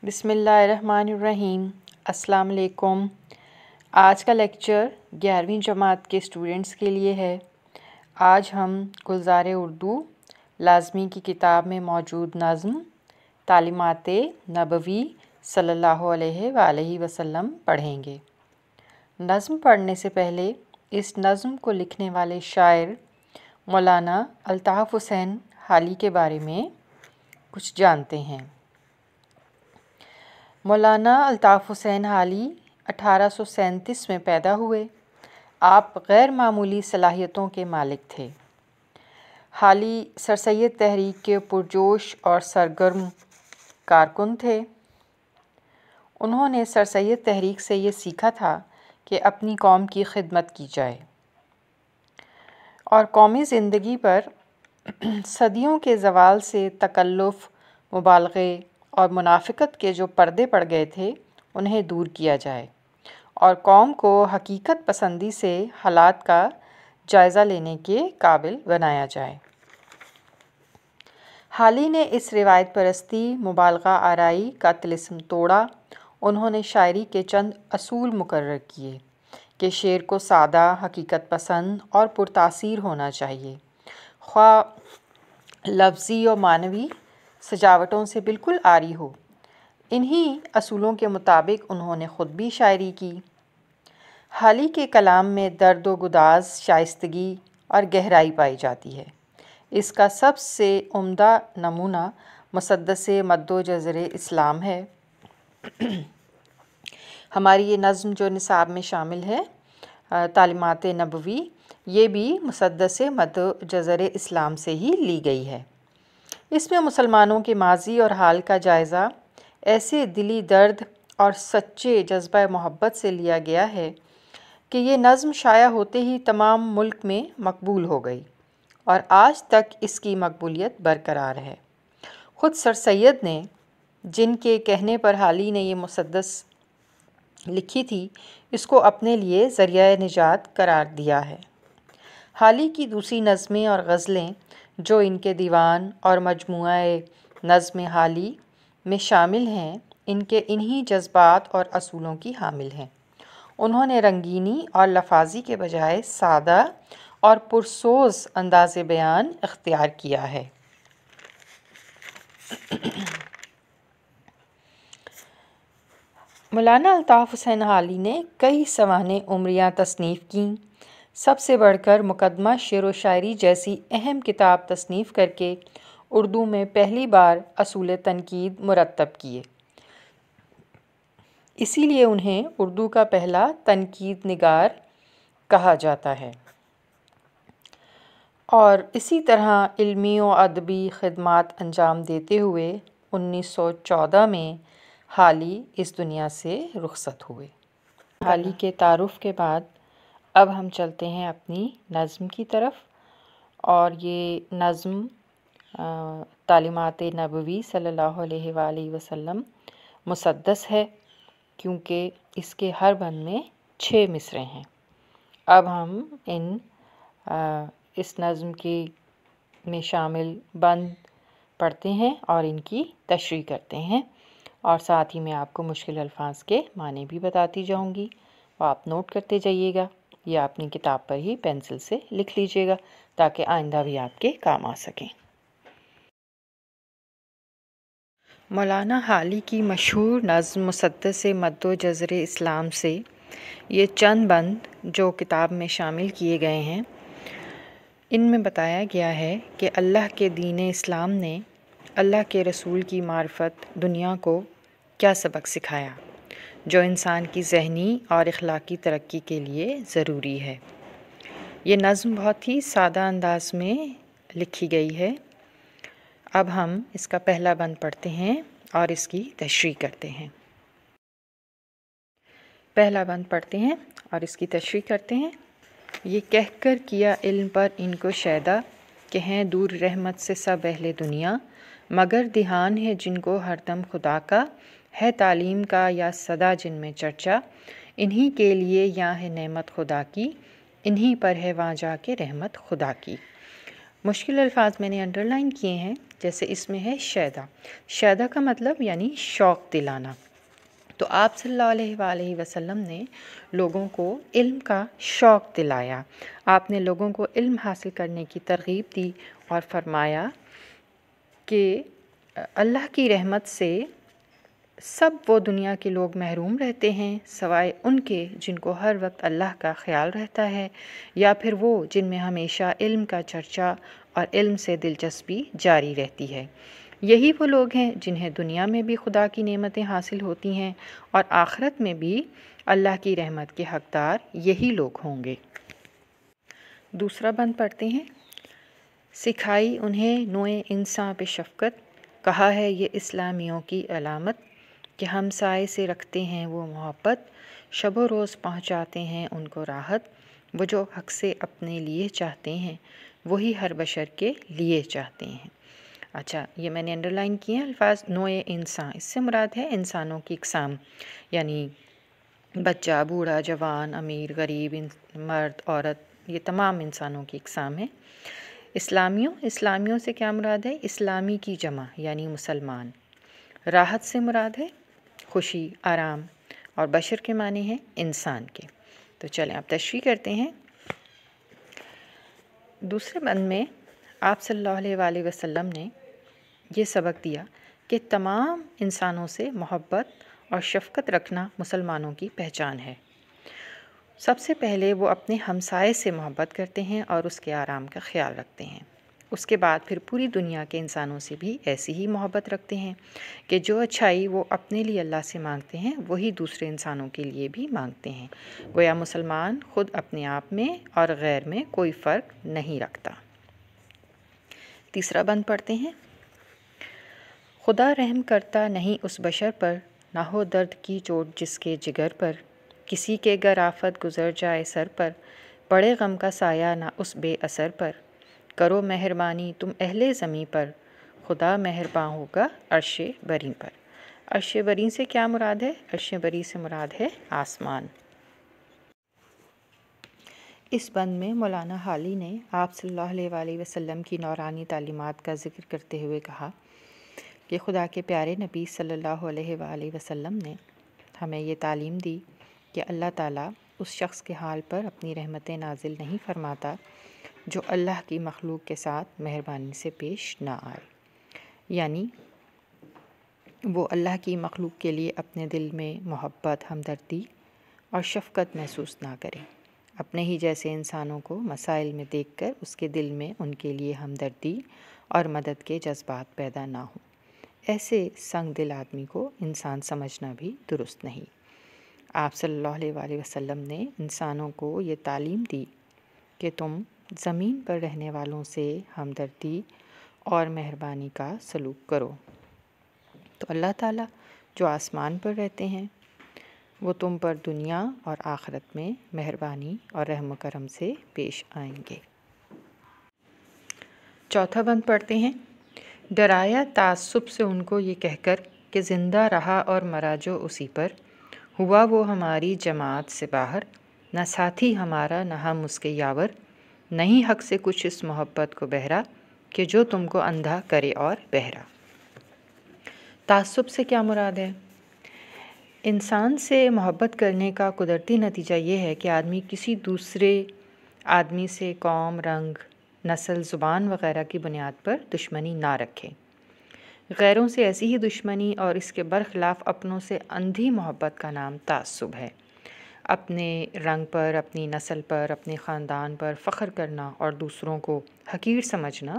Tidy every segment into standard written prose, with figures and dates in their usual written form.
بسم اللہ الرحمن الرحیم۔ السلام علیکم۔ آج کا لیکچر 11ویں جماعت کے اسٹوڈنٹس کے لیے ہے۔ آج ہم گلزار اردو لازمی کی کتاب میں موجود نظم تعلیمات نبوی صلی اللہ علیہ وآلہ وسلم پڑھیں گے۔ نظم پڑھنے سے پہلے اس نظم کو لکھنے والے شاعر مولانا الطاف حسین حالی کے بارے میں کچھ جانتے ہیں۔ مولانا الطاف حسین حالی 1837 میں پیدا ہوئے۔ آپ غیر معمولی صلاحیتوں کے مالک تھے۔ حالی سر سید تحریک کے پرجوش اور سرگرم کارکن تھے۔ انہوں نے سر سید تحریک سے یہ سیکھا تھا کہ اپنی قوم کی خدمت کی جائے اور قومی زندگی پر صدیوں کے زوال سے تکلف، مبالغے اور منافقت کے جو پردے پڑ گئے تھے انہیں دور کیا جائے اور قوم کو حقیقت پسندی سے حالات کا جائزہ لینے کے قابل بنایا جائے۔ حالی نے اس روایت پرستی، مبالغہ آرائی کا طلسم توڑا۔ انہوں نے شاعری کے چند اصول مقرر کیے کہ شعر کو سادہ، حقیقت پسند اور پرتاثیر ہونا چاہیے، خواہ لفظی و معنوی سجاوٹوں سے بالکل عاری ہو۔ انہی اصولوں کے مطابق انہوں نے خود بھی شاعری کی۔ حالی کے کلام میں درد و گداز، شائستگی اور گہرائی پائی جاتی ہے۔ اس کا سب سے عمدہ نمونہ مسدس مد و جزر اسلام ہے۔ ہماری یہ نظم جو نصاب میں شامل ہے تعلیمات نبوی، یہ بھی مسدس مد و جزر اسلام سے ہی لی گئی ہے۔ اس میں مسلمانوں کے ماضی اور حال کا جائزہ ایسے دلی درد اور سچے جذبہ محبت سے لیا گیا ہے کہ یہ نظم شائع ہوتے ہی تمام ملک میں مقبول ہو گئی اور آج تک اس کی مقبولیت برقرار ہے۔ خود سر سید نے، جن کے کہنے پر حالی نے یہ مسدس لکھی تھی، اس کو اپنے لیے ذریعہ نجات قرار دیا ہے۔ حالی کی دوسری نظمیں اور غزلیں جو ان کے دیوان اور مجموعہ نظم حالی میں شامل ہیں، ان کے انہی جذبات اور اصولوں کی حامل ہیں۔ انہوں نے رنگینی اور لفاظی کے بجائے سادہ اور پرسوز انداز بیان اختیار کیا ہے۔ مولانا الطاف حسین حالی نے کئی سوانح عمریاں تصنیف کیں۔ سب سے بڑھ کر مقدمہ شعر و شاعری جیسی اہم کتاب تصنیف کر کے اردو میں پہلی بار اصول تنقید مرتب کیے۔ اسی لیے انہیں اردو کا پہلا تنقید نگار کہا جاتا ہے اور اسی طرح علمی و ادبی خدمات انجام دیتے ہوئے 1914 میں حالی اس دنیا سے رخصت ہوئے۔ حالی کے تعارف کے بعد اب ہم چلتے ہیں اپنی نظم کی طرف، اور یہ نظم تعلیمات نبوی صلی اللہ علیہ وآلہ وسلم مسدس ہے، کیونکہ اس کے ہر بند میں 6 مصرعے ہیں۔ اب ہم اس نظم میں شامل بند پڑھتے ہیں اور ان کی تشریح کرتے ہیں، اور ساتھ ہی میں آپ کو مشکل الفاظ کے معنی بھی بتاتی جاؤں گی، وہ آپ نوٹ کرتے جائیے گا یا اپنی کتاب پر ہی پینسل سے لکھ لیجیے گا تاکہ آئندہ بھی آپ کے کام آ سکیں۔ مولانا حالی کی مشہور نظم مسدس مد و جزر اسلام سے یہ چند بند جو کتاب میں شامل کیے گئے ہیں، ان میں بتایا گیا ہے کہ اللہ کے دین اسلام نے اللہ کے رسول کی معرفت دنیا کو کیا سبق سکھایا جو انسان کی ذہنی اور اخلاقی ترقی کے لیے ضروری ہے۔ یہ نظم بہت ہی سادہ انداز میں لکھی گئی ہے۔ اب ہم اس کا پہلا بند پڑھتے ہیں اور اس کی تشریح کرتے ہیں۔ پہلا بند پڑھتے ہیں اور اس کی تشریح کرتے ہیں۔ یہ کہہ کر کیا علم پر ان کو شیدا کہ ہیں دور رحمت سے سب اہل دنیا، مگر دھیان ہے جن کو ہر دم خدا کا، ہے تعلیم کا یا صدا جن میں چرچا، انہی کے لیے یہاں ہے نعمت خدا کی، انہی پر ہے وہاں جا کے رحمت خدا کی۔ مشکل الفاظ میں نے انڈر لائن کیے ہیں، جیسے اس میں ہے شیدا۔ شیدا کا مطلب یعنی شوق دلانا۔ تو آپ صلی اللہ علیہ وآلہ وسلم نے لوگوں کو علم کا شوق دلایا، آپ نے لوگوں کو علم حاصل کرنے کی ترغیب دی اور فرمایا کہ اللہ کی رحمت سے سب وہ دنیا کے لوگ محروم رہتے ہیں سوائے ان کے جن کو ہر وقت اللہ کا خیال رہتا ہے، یا پھر وہ جن میں ہمیشہ علم کا چرچا اور علم سے دلچسپی جاری رہتی ہے۔ یہی وہ لوگ ہیں جنہیں دنیا میں بھی خدا کی نعمتیں حاصل ہوتی ہیں اور آخرت میں بھی اللہ کی رحمت کے حقدار یہی لوگ ہوں گے۔ دوسرا بند پڑھتے ہیں۔ سکھائی انہیں نوع انسان پہ شفقت، کہا ہے یہ اسلامیوں کی علامت کہ ہمسائے سے رکھتے ہیں وہ محبت، شب و روز پہنچاتے ہیں ان کو راحت، وہ جو حق سے اپنے لیے چاہتے ہیں وہی ہر بشر کے لیے چاہتے ہیں۔ اچھا، یہ میں نے انڈر لائن کیے ہیں الفاظ نوع انسان، اس سے مراد ہے انسانوں کی اقسام، یعنی بچہ، بوڑھا، جوان، امیر، غریب، مرد، عورت، یہ تمام انسانوں کی اقسام ہیں۔ اسلامیوں سے کیا مراد ہے؟ اسلامی کی جمع یعنی مسلمان۔ راحت سے مراد ہے خوشی، آرام، اور بشر کے معنی ہیں انسان کے۔ تو چلیں اب تشریح کرتے ہیں۔ دوسرے بند میں آپ صلی اللہ علیہ وآلہ وسلم نے یہ سبق دیا کہ تمام انسانوں سے محبت اور شفقت رکھنا مسلمانوں کی پہچان ہے۔ سب سے پہلے وہ اپنے ہمسائے سے محبت کرتے ہیں اور اس کے آرام کا خیال رکھتے ہیں۔ اس کے بعد پھر پوری دنیا کے انسانوں سے بھی ایسی ہی محبت رکھتے ہیں کہ جو اچھائی وہ اپنے لیے اللہ سے مانگتے ہیں وہی دوسرے انسانوں کے لیے بھی مانگتے ہیں۔ گویا مسلمان خود اپنے آپ میں اور غیر میں کوئی فرق نہیں رکھتا۔ تیسرا بند پڑھتے ہیں۔ خدا رحم کرتا نہیں اس بشر پر، نہ ہو درد کی چوٹ جس کے جگر پر، کسی کے گر آفت گزر جائے سر پر، پڑے غم کا سایہ نہ اس بے اثر پر، کرو مہربانی تم اہل زمیں پر، خدا مہرباں ہوگا عرش بری پر۔ عرش بری سے کیا مراد ہے؟ عرش بری سے مراد ہے آسمان۔ اس بند میں مولانا حالی نے آپ صلی اللہ علیہ وآلہ وسلم کی نورانی تعلیمات کا ذکر کرتے ہوئے کہا کہ خدا کے پیارے نبی صلی اللہ علیہ وآلہ وسلم نے ہمیں یہ تعلیم دی کہ اللہ تعالیٰ اس شخص کے حال پر اپنی رحمتیں نازل نہیں فرماتا جو اللہ کی مخلوق کے ساتھ مہربانی سے پیش نہ آئے، یعنی وہ اللہ کی مخلوق کے لیے اپنے دل میں محبت، ہمدردی اور شفقت محسوس نہ کرے، اپنے ہی جیسے انسانوں کو مسائل میں دیکھ کر اس کے دل میں ان کے لیے ہمدردی اور مدد کے جذبات پیدا نہ ہوں۔ ایسے سنگ دل آدمی کو انسان سمجھنا بھی درست نہیں۔ آپ صلی اللہ علیہ وآلہ وسلم نے انسانوں کو یہ تعلیم دی کہ تم زمین پر رہنے والوں سے ہمدردی اور مہربانی کا سلوک کرو، تو اللہ تعالیٰ جو آسمان پر رہتے ہیں وہ تم پر دنیا اور آخرت میں مہربانی اور رحم و کرم سے پیش آئیں گے۔ چوتھا بند پڑھتے ہیں۔ ڈرایا تعصب سے ان کو یہ کہہ کر کہ زندہ رہا اور مرا جو اسی پر، ہوا وہ ہماری جماعت سے باہر، نہ ساتھی ہمارا نہ ہم اس کے یاور، نہیں حق سے کچھ اس محبت کو بہرا کہ جو تم کو اندھا کرے اور بہرا۔ تعصب سے کیا مراد ہے؟ انسان سے محبت کرنے کا قدرتی نتیجہ یہ ہے کہ آدمی کسی دوسرے آدمی سے قوم، رنگ، نسل، زبان وغیرہ کی بنیاد پر دشمنی نہ رکھے۔ غیروں سے ایسی ہی دشمنی اور اس کے برخلاف اپنوں سے اندھی محبت کا نام تعصب ہے۔ اپنے رنگ پر، اپنی نسل پر، اپنے خاندان پر فخر کرنا اور دوسروں کو حقیر سمجھنا،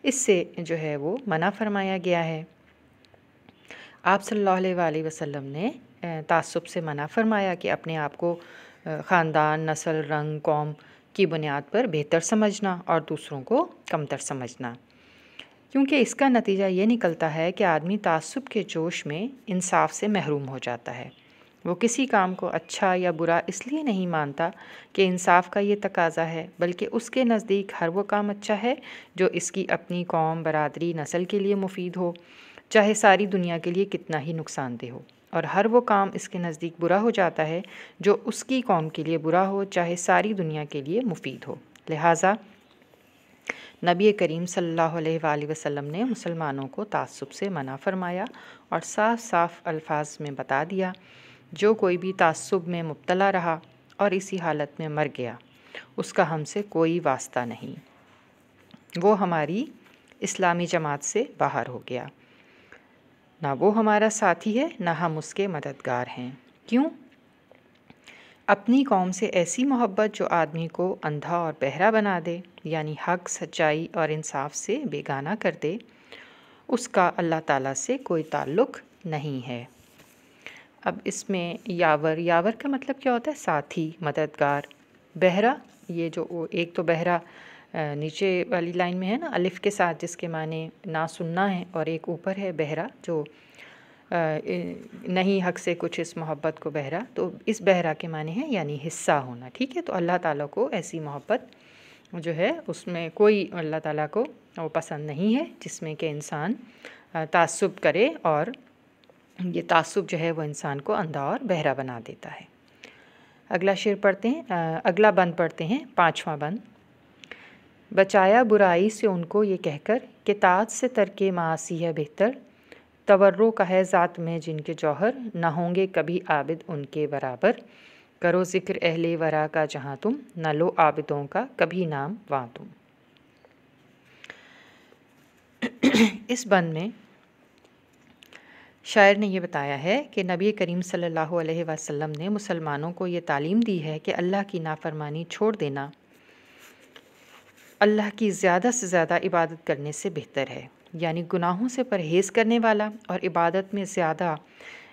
اس سے جو ہے وہ منع فرمایا گیا ہے۔ آپ صلی اللہ علیہ وآلہ وسلم نے تعصب سے منع فرمایا کہ اپنے آپ کو خاندان، نسل، رنگ، قوم کی بنیاد پر بہتر سمجھنا اور دوسروں کو کمتر سمجھنا، کیونکہ اس کا نتیجہ یہ نکلتا ہے کہ آدمی تعصب کے جوش میں انصاف سے محروم ہو جاتا ہے۔ وہ کسی کام کو اچھا یا برا اس لیے نہیں مانتا کہ انصاف کا یہ تقاضا ہے، بلکہ اس کے نزدیک ہر وہ کام اچھا ہے جو اس کی اپنی قوم، برادری، نسل کے لیے مفید ہو، چاہے ساری دنیا کے لیے کتنا ہی نقصان دہ ہو، اور ہر وہ کام اس کے نزدیک برا ہو جاتا ہے جو اس کی قوم کے لیے برا ہو، چاہے ساری دنیا کے لیے مفید ہو۔ لہٰذا نبی کریم صلی اللہ علیہ وآلہ وسلم نے مسلمانوں کو تعصب سے منع فرمایا اور صاف صاف الفاظ میں بتا دیا، جو کوئی بھی تعصب میں مبتلا رہا اور اسی حالت میں مر گیا، اس کا ہم سے کوئی واسطہ نہیں، وہ ہماری اسلامی جماعت سے باہر ہو گیا، نہ وہ ہمارا ساتھی ہے نہ ہم اس کے مددگار ہیں۔ کیوں؟ اپنی قوم سے ایسی محبت جو آدمی کو اندھا اور بہرا بنا دے، یعنی حق، سچائی اور انصاف سے بیگانہ کر دے، اس کا اللہ تعالیٰ سے کوئی تعلق نہیں ہے۔ اب اس میں یاور کا مطلب کیا ہوتا ہے؟ ساتھی، مددگار۔ بہرا، یہ جو ایک تو بہرا نیچے والی لائن میں ہے نا الف کے ساتھ، جس کے معنی نہ سننا ہے، اور ایک اوپر ہے بہرا جو نہیں حق سے کچھ اس محبت کو بہرا، تو اس بہرا کے معنی ہے یعنی حصہ ہونا، ٹھیک ہے؟ تو اللہ تعالیٰ کو ایسی محبت جو ہے اس میں کوئی اللہ تعالیٰ کو وہ پسند نہیں ہے جس میں کہ انسان تعصب کرے، اور یہ تعصب جو ہے وہ انسان کو اندھا اور بہرا بنا دیتا ہے۔ اگلا شعر پڑھتے ہیں، اگلا بند پڑھتے ہیں، 5واں بند۔ بچایا برائی سے ان کو یہ کہہ کر کہ طاعت سے ترک معاصی ہے بہتر، تورع کا ہے ذات میں جن کے جوہر، نہ ہوں گے کبھی عابد ان کے برابر، کرو ذکر اہل ورا کا جہاں تم، نہ لو عابدوں کا کبھی نام وہاں تم۔ اس بند میں شاعر نے یہ بتایا ہے کہ نبی کریم صلی اللہ علیہ وسلم نے مسلمانوں کو یہ تعلیم دی ہے کہ اللہ کی نافرمانی چھوڑ دینا اللہ کی زیادہ سے زیادہ عبادت کرنے سے بہتر ہے، یعنی گناہوں سے پرہیز کرنے والا اور عبادت میں زیادہ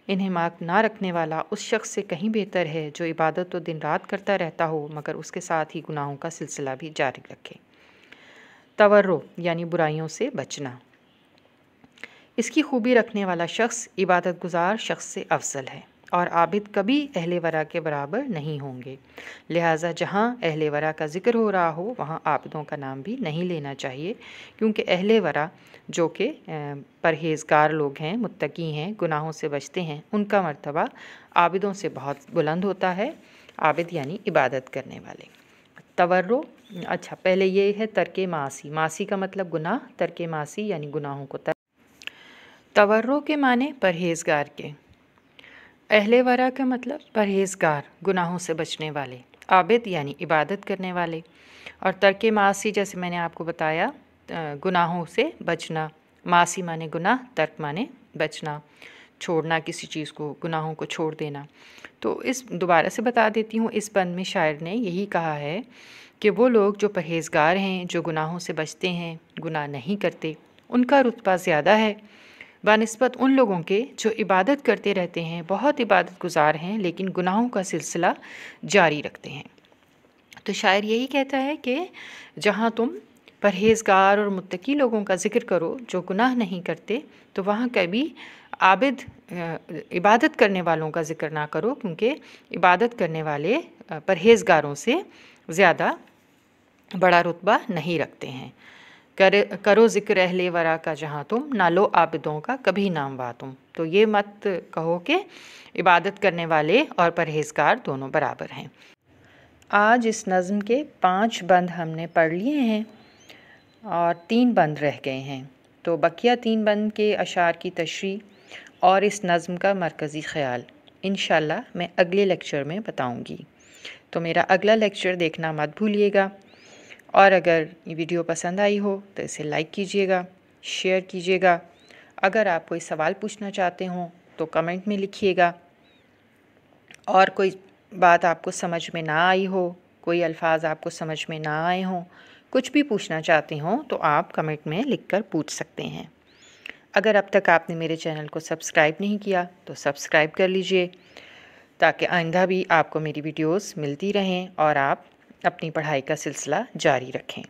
انہماک نہ رکھنے والا اس شخص سے کہیں بہتر ہے جو عبادت تو دن رات کرتا رہتا ہو مگر اس کے ساتھ ہی گناہوں کا سلسلہ بھی جاری رکھے۔ تورع یعنی برائیوں سے بچنا، اس کی خوبی رکھنے والا شخص عبادت گزار شخص سے افضل ہے، اور عابد کبھی اہل ورا کے برابر نہیں ہوں گے، لہٰذا جہاں اہل ورا کا ذکر ہو رہا ہو وہاں عابدوں کا نام بھی نہیں لینا چاہیے، کیونکہ اہل ورا جو کہ پرہیزگار لوگ ہیں، متقی ہیں، گناہوں سے بچتے ہیں، ان کا مرتبہ عابدوں سے بہت بلند ہوتا ہے۔ عابد یعنی عبادت کرنے والے۔ تورع، اچھا پہلے یہ ہے ترک معاصی، معاصی کا مطلب گناہ، ترک معاصی یعنی گناہوں کو ترک۔ تورع کے معنی پرہیزگار کے، اہل ورا کا مطلب پرہیزگار، گناہوں سے بچنے والے، عابد یعنی عبادت کرنے والے، اور ترک معاصی جیسے میں نے آپ کو بتایا گناہوں سے بچنا، معاصی معنی گناہ، ترک معنی بچنا، چھوڑنا کسی چیز کو، گناہوں کو چھوڑ دینا۔ تو اس دوبارہ سے بتا دیتی ہوں، اس بند میں شاعر نے یہی کہا ہے کہ وہ لوگ جو پرہیزگار ہیں، جو گناہوں سے بچتے ہیں، گناہ نہیں کرتے، ان کا رتبہ زیادہ ہے بنسبت ان لوگوں کے جو عبادت کرتے رہتے ہیں، بہت عبادت گزار ہیں لیکن گناہوں کا سلسلہ جاری رکھتے ہیں۔ تو شاعر یہی کہتا ہے کہ جہاں تم پرہیزگار اور متقی لوگوں کا ذکر کرو جو گناہ نہیں کرتے، تو وہاں کبھی عابد عبادت کرنے والوں کا ذکر نہ کرو، کیونکہ عبادت کرنے والے پرہیزگاروں سے زیادہ بڑا رتبہ نہیں رکھتے ہیں۔ کرو ذکر اہل ورا کا جہاں تم، نہ لو عابدوں کا کبھی نام وا تم۔ تو یہ مت کہو کہ عبادت کرنے والے اور پرہیزگار دونوں برابر ہیں۔ آج اس نظم کے 5 بند ہم نے پڑھ لیے ہیں اور 3 بند رہ گئے ہیں، تو بقیہ 3 بند کے اشعار کی تشریح اور اس نظم کا مرکزی خیال انشاءاللہ میں اگلے لیکچر میں بتاؤں گی، تو میرا اگلا لیکچر دیکھنا مت بھولیے گا، اور اگر یہ ویڈیو پسند آئی ہو تو اسے لائک کیجیے گا، شیئر کیجیے گا، اگر آپ کوئی سوال پوچھنا چاہتے ہوں تو کمنٹ میں لکھیے گا، اور کوئی بات آپ کو سمجھ میں نہ آئی ہو، کوئی الفاظ آپ کو سمجھ میں نہ آئے ہوں، کچھ بھی پوچھنا چاہتے ہوں تو آپ کمنٹ میں لکھ کر پوچھ سکتے ہیں۔ اگر اب تک آپ نے میرے چینل کو سبسکرائب نہیں کیا تو سبسکرائب کر لیجئے، تاکہ آئندہ بھی آپ کو میری ویڈیوز ملتی رہیں اور آپ اپنی پڑھائی کا سلسلہ جاری رکھیں۔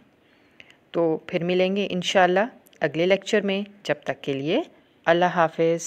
تو پھر ملیں گے انشاءاللہ اگلے لیکچر میں، جب تک کے لیے اللہ حافظ۔